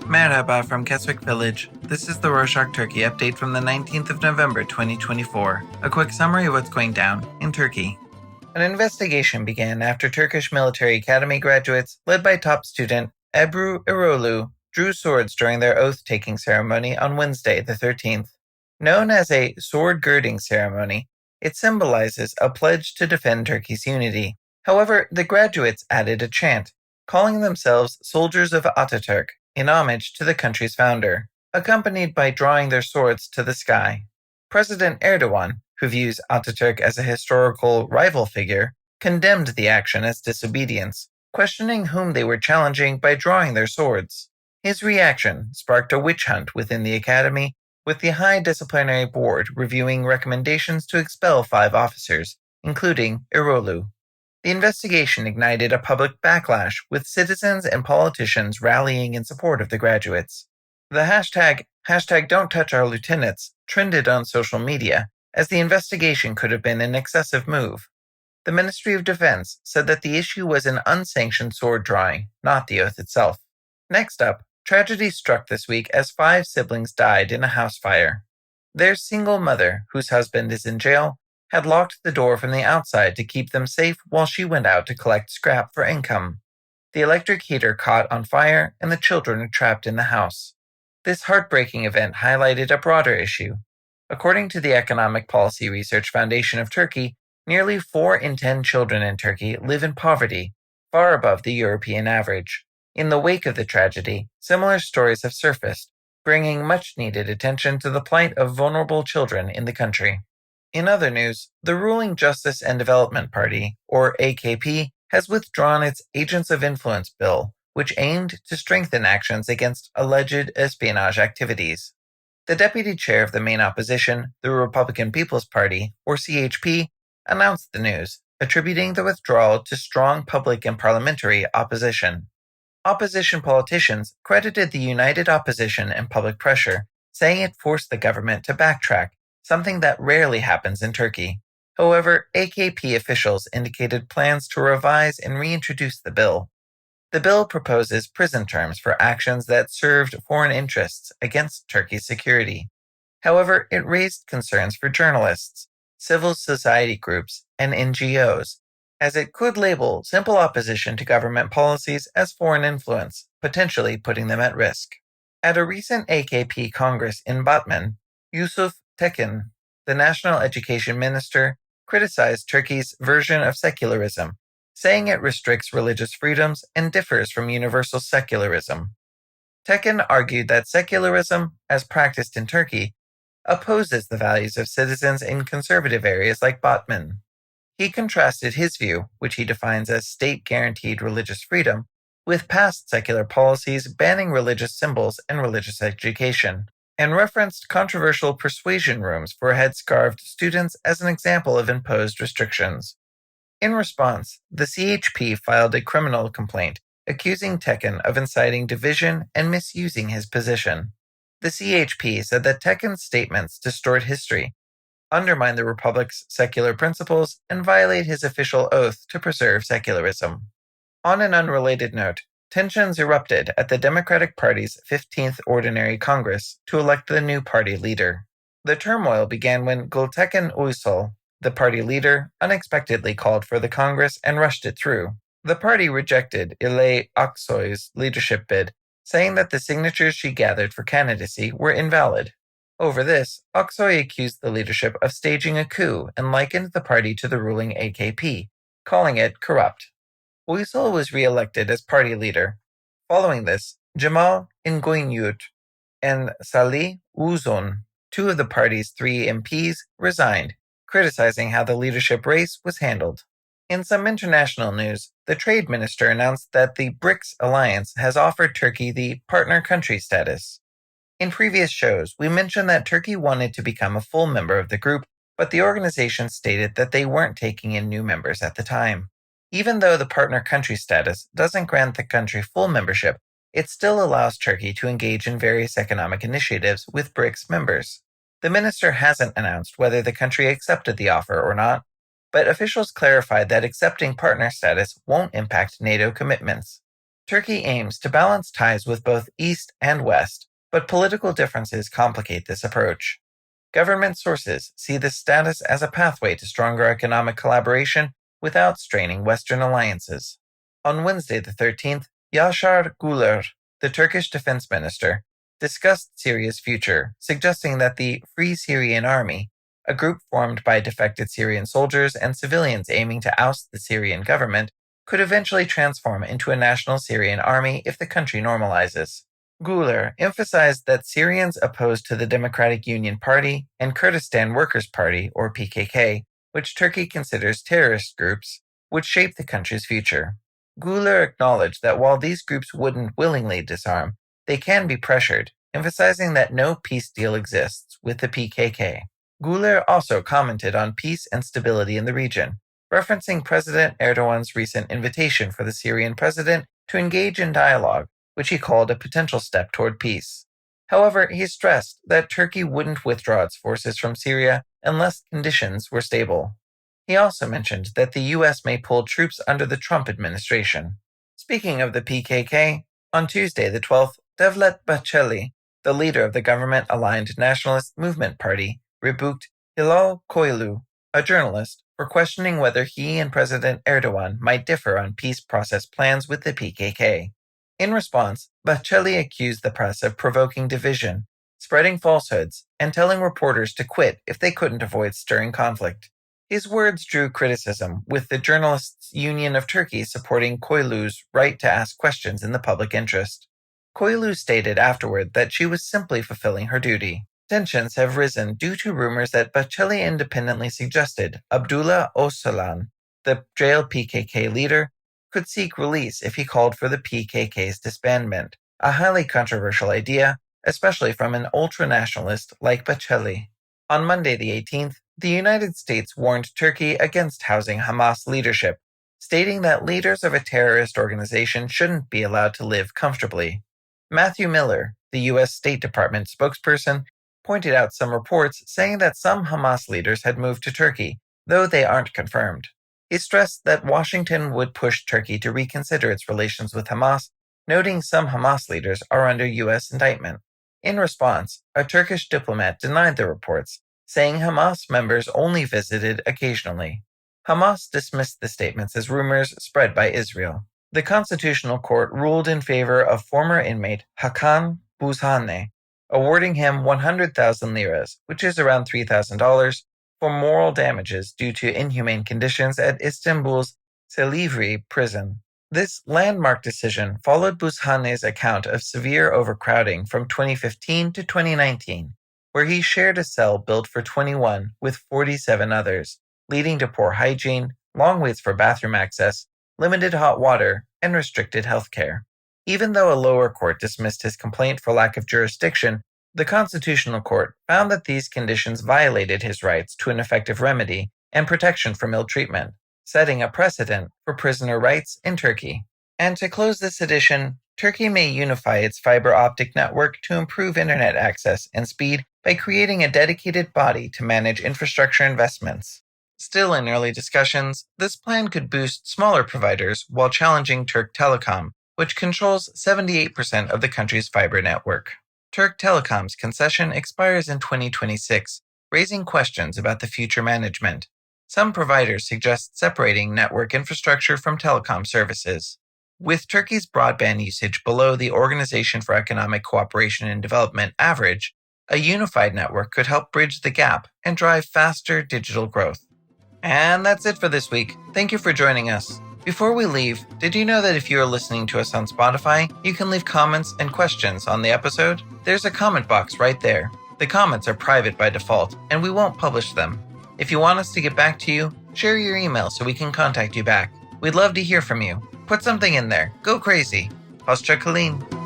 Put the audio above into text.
Merhaba from Keswick Village. This is the Rorschach Turkey update from the 19th of November 2024. A quick summary of what's going down in Turkey. An investigation began after Turkish Military Academy graduates, led by top student Ebru Erolu, drew swords during their oath-taking ceremony on Wednesday, the 13th. Known as a sword-girding ceremony, it symbolizes a pledge to defend Turkey's unity. However, the graduates added a chant, calling themselves Soldiers of Ataturk, in homage to the country's founder, accompanied by drawing their swords to the sky. President Erdogan, who views Ataturk as a historical rival figure, condemned the action as disobedience, questioning whom they were challenging by drawing their swords. His reaction sparked a witch hunt within the academy, with the High Disciplinary Board reviewing recommendations to expel 5 officers, including Erolu. The investigation ignited a public backlash, with citizens and politicians rallying in support of the graduates. The hashtag #Don'tTouchOurLieutenants trended on social media, as the investigation could have been an excessive move. The Ministry of Defense said that the issue was an unsanctioned sword drawing, not the oath itself. Next up, tragedy struck this week as 5 siblings died in a house fire. Their single mother, whose husband is in jail, had locked the door from the outside to keep them safe while she went out to collect scrap for income. The electric heater caught on fire and the children are trapped in the house. This heartbreaking event highlighted a broader issue. According to the Economic Policy Research Foundation of Turkey, nearly 4 in 10 children in Turkey live in poverty, far above the European average. In the wake of the tragedy, similar stories have surfaced, bringing much-needed attention to the plight of vulnerable children in the country. In other news, the ruling Justice and Development Party, or AKP, has withdrawn its Agents of Influence bill, which aimed to strengthen actions against alleged espionage activities. The deputy chair of the main opposition, the Republican People's Party, or CHP, announced the news, attributing the withdrawal to strong public and parliamentary opposition. Opposition politicians credited the united opposition and public pressure, saying it forced the government to backtrack, something that rarely happens in Turkey. However, AKP officials indicated plans to revise and reintroduce the bill. The bill proposes prison terms for actions that served foreign interests against Turkey's security. However, it raised concerns for journalists, civil society groups, and NGOs, as it could label simple opposition to government policies as foreign influence, potentially putting them at risk. At a recent AKP Congress in Batman, Yusuf Tekin, the national education minister, criticized Turkey's version of secularism, saying it restricts religious freedoms and differs from universal secularism. Tekin argued that secularism, as practiced in Turkey, opposes the values of citizens in conservative areas like Batman. He contrasted his view, which he defines as state-guaranteed religious freedom, with past secular policies banning religious symbols and religious education, and referenced controversial persuasion rooms for headscarved students as an example of imposed restrictions. In response, the CHP filed a criminal complaint, accusing Tekin of inciting division and misusing his position. The CHP said that Tekin's statements distort history, undermine the Republic's secular principles, and violate his official oath to preserve secularism. On an unrelated note, tensions erupted at the Democratic Party's 15th Ordinary Congress to elect the new party leader. The turmoil began when Gültekin Uysal, the party leader, unexpectedly called for the Congress and rushed it through. The party rejected İlay Aksoy's leadership bid, saying that the signatures she gathered for candidacy were invalid. Over this, Aksoy accused the leadership of staging a coup and likened the party to the ruling AKP, calling it corrupt. Uysal was re-elected as party leader. Following this, Cemal Nguyen and Salih Uzun, 2 of the party's 3 MPs, resigned, criticizing how the leadership race was handled. In some international news, the trade minister announced that the BRICS alliance has offered Turkey the partner country status. In previous shows, we mentioned that Turkey wanted to become a full member of the group, but the organization stated that they weren't taking in new members at the time. Even though the partner country status doesn't grant the country full membership, it still allows Turkey to engage in various economic initiatives with BRICS members. The minister hasn't announced whether the country accepted the offer or not. but officials clarified that accepting partner status won't impact NATO commitments. Turkey aims to balance ties with both East and West, but political differences complicate this approach. Government sources see this status as a pathway to stronger economic collaboration without straining Western alliances. On Wednesday the 13th, Yaşar Güler, the Turkish defense minister, discussed Syria's future, suggesting that the Free Syrian Army, a group formed by defected Syrian soldiers and civilians aiming to oust the Syrian government, could eventually transform into a national Syrian army if the country normalizes. Güler emphasized that Syrians opposed to the Democratic Union Party and Kurdistan Workers' Party, or PKK, which Turkey considers terrorist groups, would shape the country's future. Güler acknowledged that while these groups wouldn't willingly disarm, they can be pressured, emphasizing that no peace deal exists with the PKK. Güler also commented on peace and stability in the region, referencing President Erdogan's recent invitation for the Syrian president to engage in dialogue, which he called a potential step toward peace. However, he stressed that Turkey wouldn't withdraw its forces from Syria unless conditions were stable. He also mentioned that the U.S. may pull troops under the Trump administration. Speaking of the PKK, on Tuesday the 12th, Devlet Bahçeli, the leader of the government-aligned Nationalist Movement Party, rebuked Hilal Koylu, a journalist, for questioning whether he and President Erdogan might differ on peace process plans with the PKK. In response, Bahçeli accused the press of provoking division, spreading falsehoods, and telling reporters to quit if they couldn't avoid stirring conflict. His words drew criticism, with the Journalists' Union of Turkey supporting Koylu's right to ask questions in the public interest. Koylu stated afterward that she was simply fulfilling her duty. Tensions have risen due to rumors that Bahçeli independently suggested Abdullah Öcalan, the jailed PKK leader, could seek release if he called for the PKK's disbandment, a highly controversial idea, especially from an ultra-nationalist like Bahçeli. On Monday the 18th, the United States warned Turkey against housing Hamas leadership, stating that leaders of a terrorist organization shouldn't be allowed to live comfortably. Matthew Miller, the U.S. State Department spokesperson, pointed out some reports saying that some Hamas leaders had moved to Turkey, though they aren't confirmed. He stressed that Washington would push Turkey to reconsider its relations with Hamas, noting some Hamas leaders are under U.S. indictment. In response, a Turkish diplomat denied the reports, saying Hamas members only visited occasionally. Hamas dismissed the statements as rumors spread by Israel. The Constitutional Court ruled in favor of former inmate Hakan Buzhaneh, awarding him 100,000 liras, which is around $3,000, for moral damages due to inhumane conditions at Istanbul's Silivri prison. This landmark decision followed Buzhaneh's account of severe overcrowding from 2015 to 2019, where he shared a cell built for 21 with 47 others, leading to poor hygiene, long waits for bathroom access, limited hot water, and restricted health care. Even though a lower court dismissed his complaint for lack of jurisdiction, the Constitutional Court found that these conditions violated his rights to an effective remedy and protection from ill treatment, setting a precedent for prisoner rights in Turkey. And to close this edition, Turkey may unify its fiber optic network to improve internet access and speed by creating a dedicated body to manage infrastructure investments. Still in early discussions, this plan could boost smaller providers while challenging Turk Telecom, which controls 78% of the country's fiber network. Turk Telecom's concession expires in 2026, raising questions about the future management. Some providers suggest separating network infrastructure from telecom services. With Turkey's broadband usage below the Organization for Economic Cooperation and Development average, a unified network could help bridge the gap and drive faster digital growth. And that's it for this week. Thank you for joining us. Before we leave, did you know that if you are listening to us on Spotify, you can leave comments and questions on the episode? There's a comment box right there. The comments are private by default, and we won't publish them. If you want us to get back to you, share your email so we can contact you back. We'd love to hear from you. Put something in there. Go crazy. Hoşça kalın.